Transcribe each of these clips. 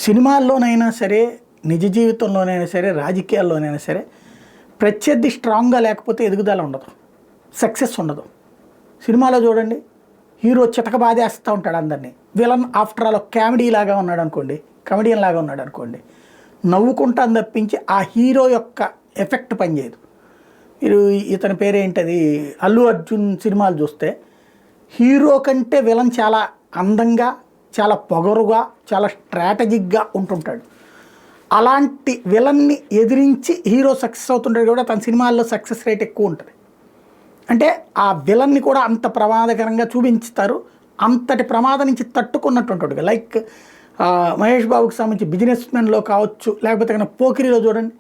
సినిమాల్లోనైనా సరే, నిజ జీవితంలోనైనా సరే, రాజకీయాల్లోనైనా సరే ప్రత్యర్థి స్ట్రాంగ్‌గా లేకపోతే ఎదుగుదల ఉండదు. సక్సెస్ ఉండదు. సినిమాలో చూడండి, హీరో చితక బాధేస్తూ ఉంటాడు అందరినీ. విలన్ ఆఫ్టర్ ఆల్ కామెడీ లాగా ఉన్నాడనుకోండి, కమెడియన్ లాగా ఉన్నాడనుకోండి, నవ్వుకుంటాను తప్పించి ఆ హీరో యొక్క ఎఫెక్ట్ పనిచేయదు. మీరు ఇతని పేరేంటది, అల్లు అర్జున్ సినిమాలు చూస్తే హీరో కంటే విలన్ చాలా అందంగా, చాలా పొగరుగా, చాలా స్ట్రాటజిక్గా ఉంటుంటాడు. అలాంటి విలన్ని ఎదిరించి హీరో సక్సెస్ అవుతుంటాడు కూడా తన సినిమాల్లో సక్సెస్ రేట్ ఎక్కువ ఉంటుంది. అంటే ఆ విలన్ని కూడా అంత ప్రమాదకరంగా చూపించుతారు. అంతటి ప్రమాదం నుంచి తట్టుకున్నట్టు ఉంటాడు. లైక్ మహేష్ బాబుకి సంబంధించి బిజినెస్ మెన్లో కావచ్చు, లేకపోతే కన్నా పోకిరిలో చూడండి,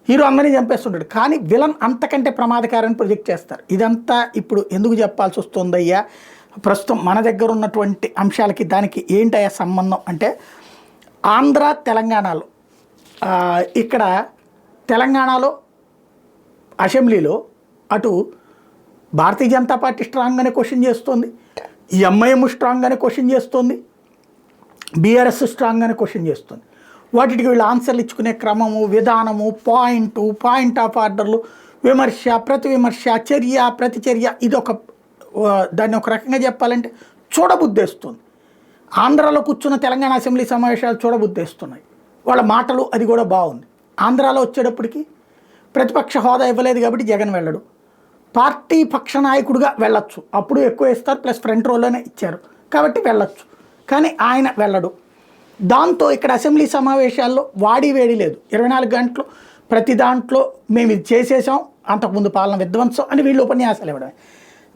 హీరో అందరినీ చంపేస్తుంటాడు, కానీ విలన్ అంతకంటే ప్రమాదకారాన్ని ప్రొజెక్ట్ చేస్తారు. ఇదంతా ఇప్పుడు ఎందుకు చెప్పాల్సి వస్తుందయ్యా, ప్రస్తుతం మన దగ్గర ఉన్నటువంటి అంశాలకి దానికి ఏంటయ్యా సంబంధం అంటే, ఆంధ్ర తెలంగాణలో ఇక్కడ తెలంగాణలో అసెంబ్లీలో అటు భారతీయ జనతా పార్టీ స్ట్రాంగ్గానే క్వశ్చన్ చేస్తుంది, ఎంఐఎం స్ట్రాంగ్గానే క్వశ్చన్ చేస్తుంది, బీఆర్ఎస్ స్ట్రాంగ్గానే క్వశ్చన్ చేస్తుంది. వాటికి వీళ్ళు ఆన్సర్లు ఇచ్చుకునే క్రమము, విధానము, పాయింట్ ఆఫ్ ఆర్డర్లు, విమర్శ, ప్రతి విమర్శ, చర్య, ప్రతిచర్య, ఇది దాన్ని ఒక రకంగా చెప్పాలంటే చూడబుద్దేస్తుంది. ఆంధ్రాలో కూర్చున్న తెలంగాణ అసెంబ్లీ సమావేశాలు చూడబుద్దేస్తున్నాయి. వాళ్ళ మాటలు అది కూడా బాగుంది. ఆంధ్రాలో వచ్చేటప్పటికి ప్రతిపక్ష హోదా ఇవ్వలేదు కాబట్టి జగన్ వెళ్ళడు, పార్టీ పక్ష నాయకుడిగా వెళ్ళొచ్చు, అప్పుడు ఎక్కువ ఇస్తారు, ప్లస్ ఫ్రంట్ రోల్లోనే ఇచ్చారు కాబట్టి వెళ్ళొచ్చు, కానీ ఆయన వెళ్ళడు. దాంతో ఇక్కడ అసెంబ్లీ సమావేశాల్లో వాడి వేడి లేదు. 24 గంటలు ప్రతి దాంట్లో మేము ఇది చేసేసాం, అంతకుముందు పాలన విధ్వంసం అని వీళ్ళు ఉపన్యాసాలు ఇవ్వడమే.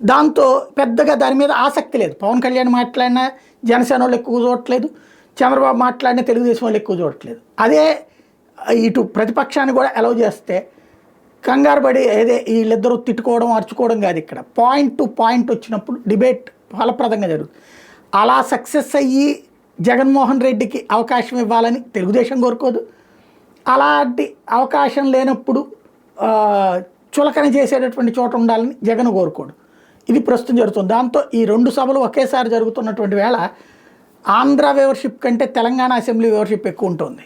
దాంతో పెద్దగా దాని మీద ఆసక్తి లేదు. పవన్ కళ్యాణ్ మాట్లాడినా జనసేన వాళ్ళు ఎక్కువ చూడట్లేదు, చంద్రబాబు మాట్లాడినా తెలుగుదేశం వాళ్ళు ఎక్కువ చూడట్లేదు. అదే ఇటు ప్రతిపక్షాన్ని కూడా అలౌ చేస్తే కంగారు పడి వీళ్ళిద్దరూ తిట్టుకోవడం, అరుచుకోవడం కాదు. ఇక్కడ పాయింట్ టు పాయింట్ వచ్చినప్పుడు డిబేట్ ఫలప్రదంగా జరుగుతుంది. అలా సక్సెస్ అయ్యి జగన్మోహన్ రెడ్డికి అవకాశం ఇవ్వాలని తెలుగుదేశం కోరుకోదు. అలాంటి అవకాశం లేనప్పుడు చులకన చేసేటటువంటి చోట ఉండాలని జగన్ కోరుకోడు. ఇది ప్రస్తుతం జరుగుతుంది. దాంతో ఈ 2 సభలు ఒకేసారి జరుగుతున్నటువంటి వేళ ఆంధ్ర వ్యూవర్షిప్ కంటే తెలంగాణ అసెంబ్లీ వ్యూవర్షిప్ ఎక్కువ ఉంటుంది.